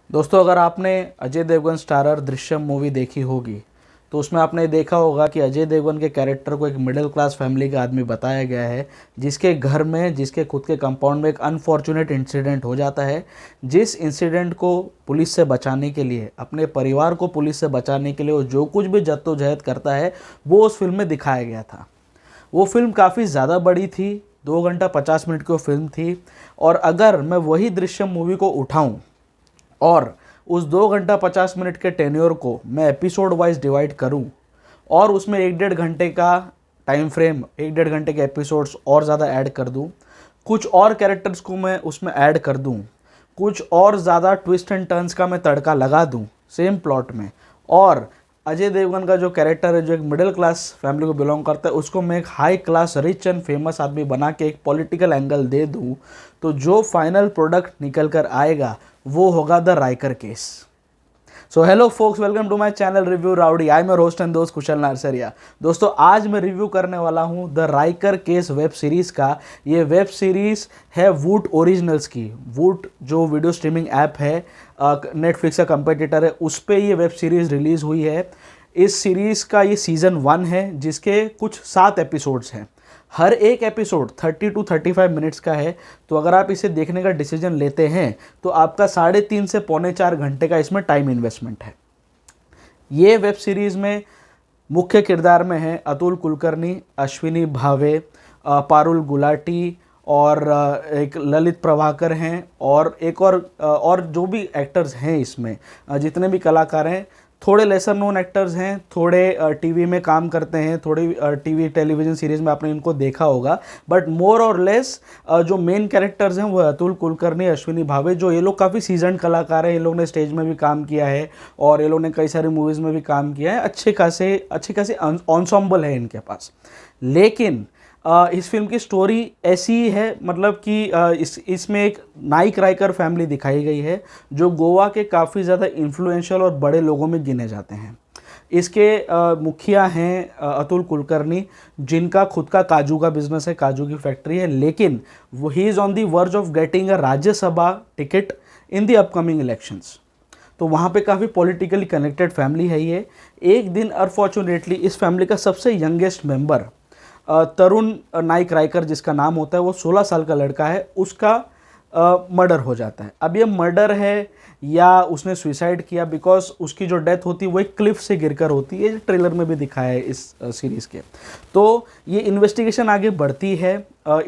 दोस्तों, अगर आपने अजय देवगन स्टारर दृश्यम मूवी देखी होगी तो उसमें आपने देखा होगा कि अजय देवगन के कैरेक्टर को एक मिडिल क्लास फैमिली का आदमी बताया गया है, जिसके घर में, जिसके खुद के कंपाउंड में एक अनफॉर्चुनेट इंसिडेंट हो जाता है। जिस इंसिडेंट को पुलिस से बचाने के लिए, अपने परिवार को पुलिस से बचाने के लिए वो जो कुछ भी जद्दोजहद करता है, वो उस फिल्म में दिखाया गया था। वो फिल्म काफ़ी ज़्यादा बड़ी थी, 2 घंटा 50 मिनट की वो फिल्म थी। और अगर मैं वही दृश्यम मूवी को उठाऊं और उस 2 घंटा 50 मिनट के टेन्योर को मैं एपिसोड वाइज डिवाइड करूं और उसमें 1-1.5 घंटे का टाइम फ्रेम, 1-1.5 घंटे के एपिसोड्स और ज़्यादा ऐड कर दूं, कुछ और कैरेक्टर्स को मैं उसमें ऐड कर दूं, कुछ और ज़्यादा ट्विस्ट एंड टर्न्स का मैं तड़का लगा दूं सेम प्लॉट में, और अजय देवगन का जो कैरेक्टर है, जो एक मिडिल क्लास फैमिली को बिलोंग करता है, उसको मैं एक high class rich and famous आदमी बना के एक पॉलिटिकल एंगल दे दूं, तो जो फाइनल प्रोडक्ट निकल कर आएगा वो होगा the Raikar case. So hello folks, welcome to my channel review rowdy. I am your host and दोस्त कुशल नारसरिया। दोस्तों, आज मैं रिव्यू करने वाला हूं the Raikar case web series का। ये वेब सीरीज़ है वूट ओरिजिनल्स की। वूट जो वीडियो स्ट्रीमिंग ऐप है, नेटफ्लिक्स का कंपेटिटर है, उस पर ये वेब सीरीज़ रिलीज़ हुई है। इस सीरीज़ का ये सीज़न 1 है, जिसके कुछ 7 एपिसोड्स हैं। हर एक एपिसोड 30 to 35 मिनट्स का है। तो अगर आप इसे देखने का डिसीजन लेते हैं तो आपका 3.5 से 3.25 घंटे का इसमें टाइम इन्वेस्टमेंट है। ये वेब सीरीज़ में मुख्य किरदार में हैं अतुल कुलकर्णी, अश्विनी भावे, पारुल गुलाटी और एक ललित प्रभाकर हैं, और एक और जो भी एक्टर्स हैं इसमें, जितने भी कलाकार हैं, थोड़े लेसर नोन एक्टर्स हैं, थोड़े टीवी में काम करते हैं, थोड़ी टीवी टेलीविज़न सीरीज़ में आपने इनको देखा होगा, बट मोर और लेस जो मेन कैरेक्टर्स हैं वो अतुल कुलकर्णी, अश्विनी भावे, जो ये लोग काफ़ी सीजन्ड कलाकार हैं। ये लोग ने स्टेज में भी काम किया है और ये लोग ने कई सारी मूवीज़ में भी काम किया है। अच्छे खासे एंसेंबल है इनके पास। लेकिन इस फिल्म की स्टोरी ऐसी है, मतलब कि इसमें एक नाइक राइकर फैमिली दिखाई गई है, जो गोवा के काफ़ी ज़्यादा इन्फ्लुएंशियल और बड़े लोगों में गिने जाते हैं। इसके मुखिया हैं अतुल कुलकर्णी, जिनका खुद का काजू का बिजनेस है, काजू की फैक्ट्री है, लेकिन वो he is on the verge of getting a Rajya Sabha ticket in the upcoming elections. तो वहाँ पे काफ़ी पॉलिटिकली कनेक्टेड फैमिली है ये। एक दिन अनफॉर्चुनेटली इस फैमिली का सबसे यंगेस्ट मेंबर तरुण नाइक राइकर, जिसका नाम होता है, वो 16 साल का लड़का है, उसका मर्डर हो जाता है। अब ये मर्डर है या उसने सुसाइड किया, बिकॉज उसकी जो डेथ होती है वो एक क्लिफ से गिरकर होती है। ये ट्रेलर में भी दिखाया है इस सीरीज़ के। तो ये इन्वेस्टिगेशन आगे बढ़ती है।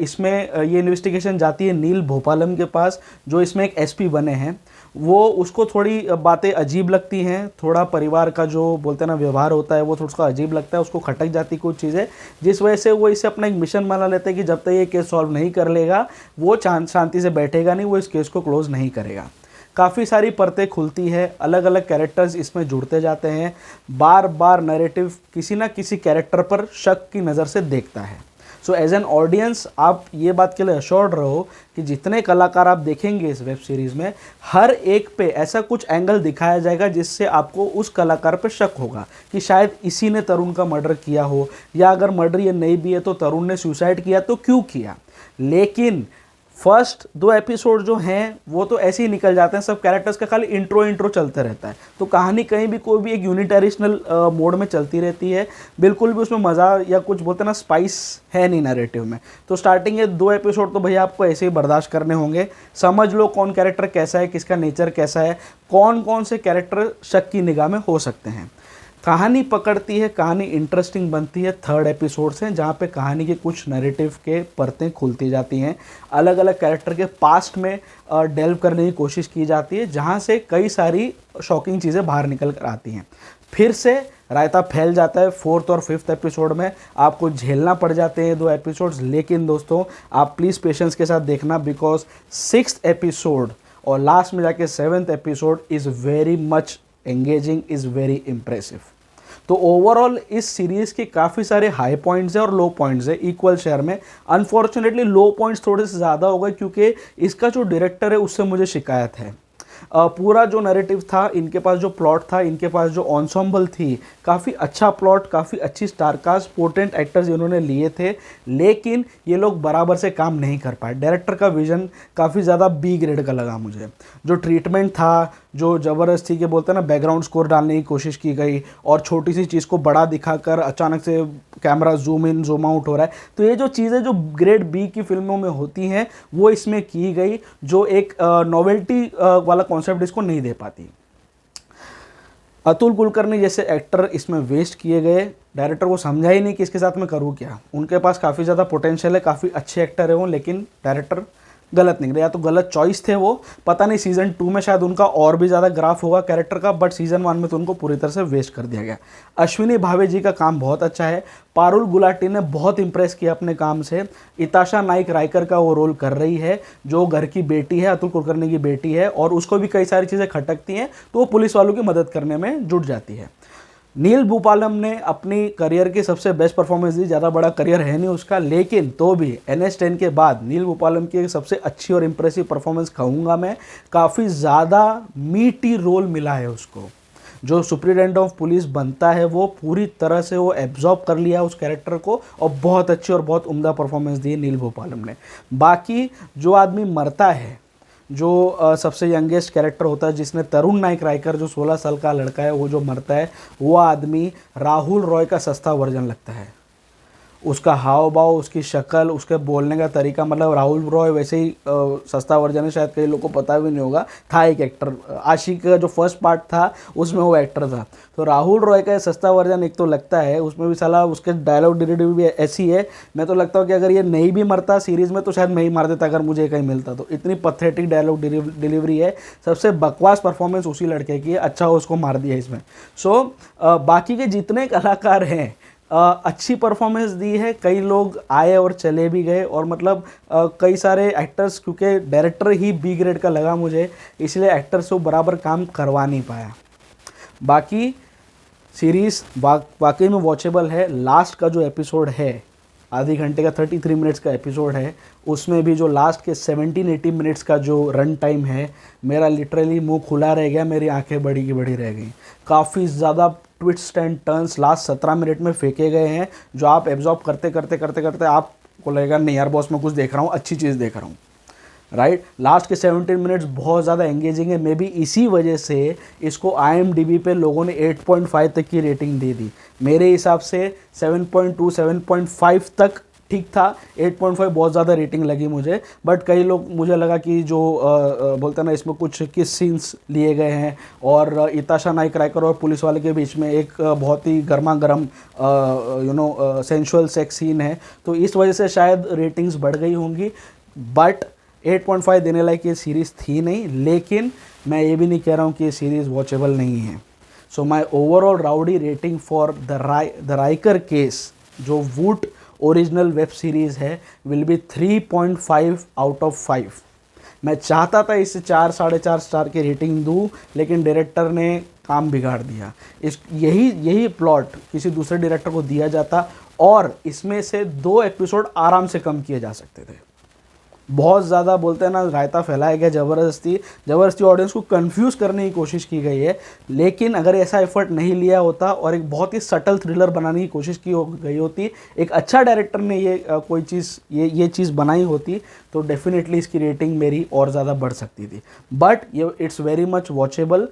इसमें ये इन्वेस्टिगेशन जाती है नील भोपालम के पास, जो इसमें एक एसपी बने हैं। वो उसको थोड़ी बातें अजीब लगती हैं, थोड़ा परिवार का जो बोलते हैं ना व्यवहार होता है वो थोड़ा उसका अजीब लगता है, उसको खटक जाती कुछ चीज़ें, जिस वजह से वो इसे अपना एक मिशन बना लेते हैं कि जब तक ये केस सॉल्व नहीं कर लेगा वो शांति से बैठेगा नहीं, वो इस केस को क्लोज नहीं करेगा। काफ़ी सारी परतें खुलती है, अलग अलग कैरेक्टर्स इसमें जुड़ते जाते हैं। बार बार नैरेटिव किसी ना किसी कैरेक्टर पर शक की नज़र से देखता है। सो एज एन ऑडियंस आप ये बात के लिए अश्योर्ड रहो कि जितने कलाकार आप देखेंगे इस वेब सीरीज़ में, हर एक पे ऐसा कुछ एंगल दिखाया जाएगा जिससे आपको उस कलाकार पे शक होगा कि शायद इसी ने तरुण का मर्डर किया हो, या अगर मर्डर ये नहीं भी है तो तरुण ने सुसाइड किया तो क्यों किया। लेकिन फर्स्ट 2 एपिसोड जो हैं वो तो ऐसे ही निकल जाते हैं, सब कैरेक्टर्स का खाली इंट्रो चलते रहता है। तो कहानी कहीं भी कोई भी एक यूनिटरिशनल मोड में चलती रहती है, बिल्कुल भी उसमें मज़ा या कुछ बोलते हैं ना स्पाइस है नहीं नैरेटिव में। तो स्टार्टिंग के 2 एपिसोड तो भैया आपको ऐसे ही बर्दाश्त करने होंगे। समझ लो कौन कैरेक्टर कैसा है, किसका नेचर कैसा है, कौन कौन से कैरेक्टर शक की निगाह में हो सकते हैं। कहानी पकड़ती है, कहानी इंटरेस्टिंग बनती है 3rd एपिसोड से, जहाँ पे कहानी के कुछ नैरेटिव के परतें खुलती जाती हैं। अलग अलग कैरेक्टर के पास्ट में डेल्व करने की कोशिश की जाती है, जहाँ से कई सारी शॉकिंग चीज़ें बाहर निकल कर आती हैं। फिर से रायता फैल जाता है 4th और 5th एपिसोड में, आपको झेलना पड़ जाते हैं 2 एपिसोड्स। लेकिन दोस्तों आप प्लीज़ पेशेंस के साथ देखना, बिकॉज 6th एपिसोड और लास्ट में जाके 7th episode is very much engaging, is very impressive. तो ओवरऑल इस सीरीज़ के काफ़ी सारे हाई पॉइंट्स हैं और लो पॉइंट्स हैं इक्वल शेयर में। अनफॉर्चुनेटली लो पॉइंट्स थोड़े से ज़्यादा हो गए, क्योंकि इसका जो डायरेक्टर है उससे मुझे शिकायत है। पूरा जो नैरेटिव था, इनके पास जो प्लॉट था, इनके पास जो एंसेंबल थी, काफ़ी अच्छा प्लॉट, काफ़ी अच्छी स्टारकास्ट, पोटेंट एक्टर्स इन्होंने लिए थे, लेकिन ये लोग बराबर से काम नहीं कर पाए। डायरेक्टर का विजन काफ़ी ज़्यादा बी ग्रेड का लगा मुझे। जो ट्रीटमेंट था, जो ज़बरदस्ती के बोलते हैं ना बैकग्राउंड स्कोर डालने की कोशिश की गई, और छोटी सी चीज़ को बड़ा दिखाकर अचानक से camera zoom in zoom out हो रहा है, तो ये जो चीज़ें जो ग्रेड बी की फिल्मों में होती हैं वो इसमें की गई, जो एक नॉवेल्टी वाला कॉन्सेप्ट इसको नहीं दे पाती। अतुल कुलकर्णी जैसे एक्टर इसमें वेस्ट किए गए। डायरेक्टर को समझा ही नहीं कि इसके साथ मैं करूँ क्या। उनके पास काफ़ी ज़्यादा पोटेंशियल है, काफ़ी अच्छे एक्टर है वो, लेकिन डायरेक्टर गलत निकले, या तो गलत चॉइस थे वो, पता नहीं सीज़न 2 में शायद उनका और भी ज़्यादा ग्राफ होगा कैरेक्टर का, बट सीज़न 1 में तो उनको पूरी तरह से वेस्ट कर दिया गया। अश्विनी भावे जी का काम बहुत अच्छा है, पारुल गुलाटी ने बहुत इंप्रेस किया अपने काम से। इताशा नाइक रायकर का वो रोल कर रही है, जो घर की बेटी है, अतुल कुलकर्णी की बेटी है, और उसको भी कई सारी चीज़ें खटकती हैं, तो वो पुलिस वालों की मदद करने में जुट जाती है। नील भूपालम ने अपनी करियर की सबसे बेस्ट परफॉर्मेंस दी। ज़्यादा बड़ा करियर है नहीं उसका, लेकिन तो भी NH10 के बाद नील भूपालम की सबसे अच्छी और इम्प्रेसिव परफॉर्मेंस कहूँगा मैं। काफ़ी ज़्यादा मीटी रोल मिला है उसको। जो सुप्रिटेंडेंट ऑफ पुलिस बनता है वो पूरी तरह से वो एब्जॉर्ब कर लिया उस कैरेक्टर को, और बहुत अच्छी और बहुत उम्दा परफॉर्मेंस दी नील भूपालम ने। बाकी जो आदमी मरता है, जो सबसे यंगेस्ट कैरेक्टर होता है, जिसने तरुण नाइक रायकर, जो 16 साल का लड़का है, वो जो मरता है, वो आदमी राहुल रॉय का सस्ता वर्जन लगता है। उसका हाव भाव, उसकी शक्ल, उसके बोलने का तरीका, मतलब राहुल रॉय वैसे ही सस्ता वर्जन है। शायद कई लोगों को पता भी नहीं होगा, था एक एक्टर आशिक का जो फर्स्ट पार्ट था उसमें वो एक्टर था। तो राहुल रॉय का सस्ता वर्जन एक तो लगता है, उसमें भी साला उसके डायलॉग डिलीवरी भी ऐसी है। मैं तो लगता हूँ कि अगर ये नहीं भी मरता सीरीज़ में तो शायद मैं ही मार देता अगर मुझे कहीं मिलता तो। इतनी पथेटिक डायलॉग डिलीवरी है, सबसे बकवास परफॉर्मेंस उसी लड़के की है। अच्छा उसको मार दिया इसमें। सो बाकी के जितने कलाकार हैं अच्छी परफॉर्मेंस दी है। कई लोग आए और चले भी गए, और मतलब कई सारे एक्टर्स, क्योंकि डायरेक्टर ही बी ग्रेड का लगा मुझे, इसलिए एक्टर्स को बराबर काम करवा नहीं पाया। बाकी सीरीज़ वाकई में वॉचेबल है। लास्ट का जो एपिसोड है, आधी घंटे का 33 मिनट्स का एपिसोड है, उसमें भी जो लास्ट के 17-18 मिनट्स का जो रन टाइम है, मेरा लिटरली मुंह खुला रह गया, मेरी आंखें बड़ी की बड़ी रह गई। काफ़ी ज़्यादा twist and turns last 17 minute में फेंके गए हैं, जो आप एब्जॉर्ब करते करते करते करते आपको लगेगा नहीं यार बॉस, मैं कुछ देख रहा हूँ, अच्छी चीज़ देख रहा हूँ। राइट, लास्ट के 17 मिनट्स बहुत ज़्यादा एंगेजिंग है। मे बी इसी वजह से इसको IMDb पे लोगों ने 8.5 तक की रेटिंग दे दी। मेरे हिसाब से 7.2 7.5 तक ठीक था। 8.5 बहुत ज़्यादा रेटिंग लगी मुझे, बट कई लोग, मुझे लगा कि जो बोलते हैं ना, इसमें कुछ किस सीन्स लिए गए हैं, और इताशा नाइक रायकर और पुलिस वाले के बीच में एक बहुत ही गर्मा गर्म सेंशुअल सेक्स सीन है, तो इस वजह से शायद रेटिंग्स बढ़ गई होंगी। बट 8.5 देने लायक ये सीरीज़ थी नहीं, लेकिन मैं ये भी नहीं कह रहा हूँ कि ये सीरीज़ वॉचेबल नहीं है। So my overall rowdy rating for the Raikar case, जो वुड ओरिजिनल वेब सीरीज़ है, विल बी 3.5 आउट ऑफ 5। मैं चाहता था इसे 4 4.5 स्टार की रेटिंग दूँ, लेकिन डायरेक्टर ने काम बिगाड़ दिया। यही प्लॉट किसी दूसरे डायरेक्टर को दिया जाता, और इसमें से 2 एपिसोड आराम से कम किए जा सकते थे। बहुत ज़्यादा बोलते हैं ना, रायता फैलाया गया, ज़बरदस्ती ऑडियंस को कंफ्यूज करने की कोशिश की गई है। लेकिन अगर ऐसा एफर्ट नहीं लिया होता और एक बहुत ही सटल थ्रिलर बनाने की कोशिश की गई होती, एक अच्छा डायरेक्टर ने कोई चीज़ ये चीज़ बनाई होती, तो डेफिनेटली इसकी रेटिंग मेरी और ज़्यादा बढ़ सकती थी। बट ये इट्स वेरी मच वॉचेबल।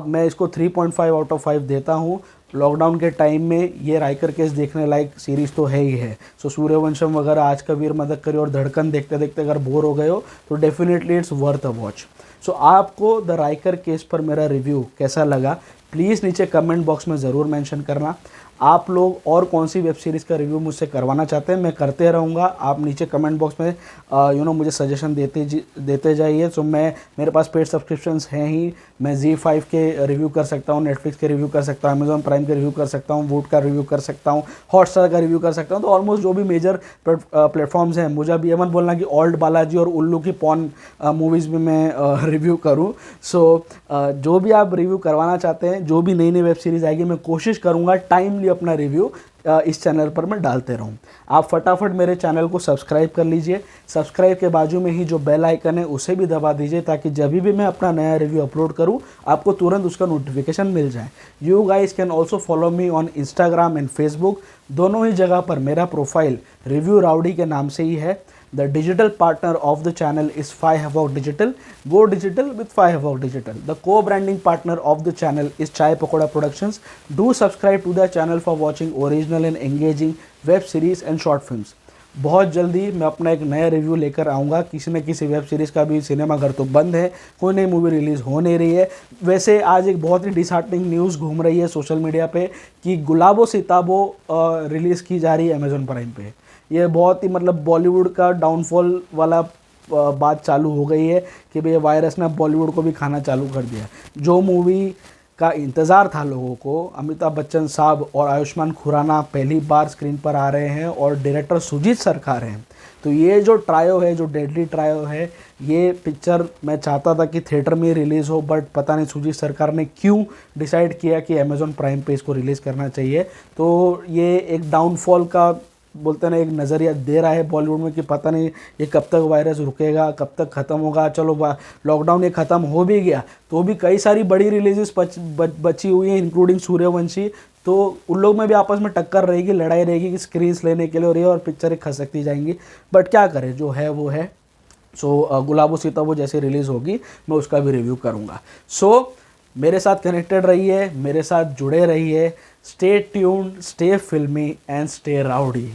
मैं इसको 3.5 आउट ऑफ 5 देता हूँ। लॉकडाउन के टाइम में ये राइकर केस देखने लायक सीरीज़ तो है ही है। सो सूर्यवंशम वगैरह, आज का वीर मदकरी और धड़कन देखते देखते अगर बोर हो गए हो तो definitely it's worth a watch. So आपको द राइकर केस पर मेरा रिव्यू कैसा लगा, प्लीज़ नीचे कमेंट बॉक्स में ज़रूर मेंशन करना। आप लोग और कौन सी वेब सीरीज़ का रिव्यू मुझसे करवाना चाहते हैं, मैं करते रहूँगा। आप नीचे कमेंट बॉक्स में मुझे सजेशन देते जाइए। सो मेरे पास पेड सब्सक्रिप्शंस हैं ही। मैं Z5 के रिव्यू कर सकता हूँ, नेटफ्लिक्स के रिव्यू कर सकता हूँ, अमेजॉन प्राइम के रिव्यू कर सकता हूँ, वूड का रिव्यू कर सकता हूँ, हॉटस्टार का रिव्यू कर सकता हूँ। तो ऑलमोस्ट जो भी मेजर प्लेटफॉर्म्स हैं, मुझे अब ये मत बोलना कि ओल्ड बालाजी और उल्लू की पॉन मूवीज़ भी मैं रिव्यू करूँ। सो जो भी आप रिव्यू करवाना चाहते हैं, जो भी नई वेब सीरीज़ आएगी, मैं कोशिश करूँगा टाइमली अपना रिव्यू इस चैनल पर मैं डालते रहूँ। आप फटाफट मेरे चैनल को सब्सक्राइब कर लीजिए। सब्सक्राइब के बाजू में ही जो बेल आइकन है उसे भी दबा दीजिए, ताकि जब भी मैं अपना नया रिव्यू अपलोड करूँ आपको तुरंत उसका नोटिफिकेशन मिल जाए। You guys can also follow me on Instagram and Facebook. दोनों ही जगह पर मेरा प्रोफाइल रिव्यू राउडी के नाम से ही है। The digital partner of the channel is 5 Havoc Digital. Go digital with 5 Havoc Digital. The co-branding partner of the channel is Chai Pakoda Productions. Do subscribe to the channel for watching original and engaging web series and short films. बहुत जल्दी मैं अपना एक नया review लेकर आऊँगा। किसी न किसी वेब सीरीज़ का भी सिनेमा घर तो बंद है, कोई नई मूवी रिलीज़ हो नहीं रही है। वैसे आज एक बहुत ही डिसहार्टनिंग न्यूज़ घूम रही है सोशल मीडिया पे कि गुलाबो सिताबो रिलीज़ की जा रही है अमेज़ॉन प्राइम पे। ये बहुत ही मतलब बॉलीवुड का डाउनफॉल वाला बात चालू हो गई है कि भाई वायरस ने बॉलीवुड को भी खाना चालू कर दिया। जो मूवी का इंतज़ार था लोगों को, अमिताभ बच्चन साहब और आयुष्मान खुराना पहली बार स्क्रीन पर आ रहे हैं और डायरेक्टर सुजीत सरकार हैं। तो ये जो ट्रायो है, जो डेडली ट्रायो है, ये पिक्चर मैं चाहता था कि थिएटर में रिलीज़ हो, बट पता नहीं सुजीत सरकार ने क्यों डिसाइड किया कि अमेज़ॉन प्राइम पे इसको रिलीज़ करना चाहिए। तो ये एक डाउनफॉल का बोलते ना एक नज़रिया दे रहा है बॉलीवुड में कि पता नहीं ये कब तक वायरस रुकेगा, कब तक ख़त्म होगा। चलो लॉकडाउन ये ख़त्म हो भी गया तो भी कई सारी बड़ी रिलीजेस बची हुई हैं, इंक्लूडिंग सूर्यवंशी। तो उन लोग में भी आपस में टक्कर रहेगी, लड़ाई रहेगी कि स्क्रीन्स लेने के लिए, और ये और पिक्चरें खसकती जाएंगी। बट क्या करें, जो है वो है। सो गुलाबो सीताबो जैसे रिलीज़ होगी मैं उसका भी रिव्यू करूँगा। सो मेरे साथ कनेक्टेड रहिए, मेरे साथ जुड़े रहिए। स्टे ट्यून्ड, स्टे फिल्मी एंड स्टे राउडी।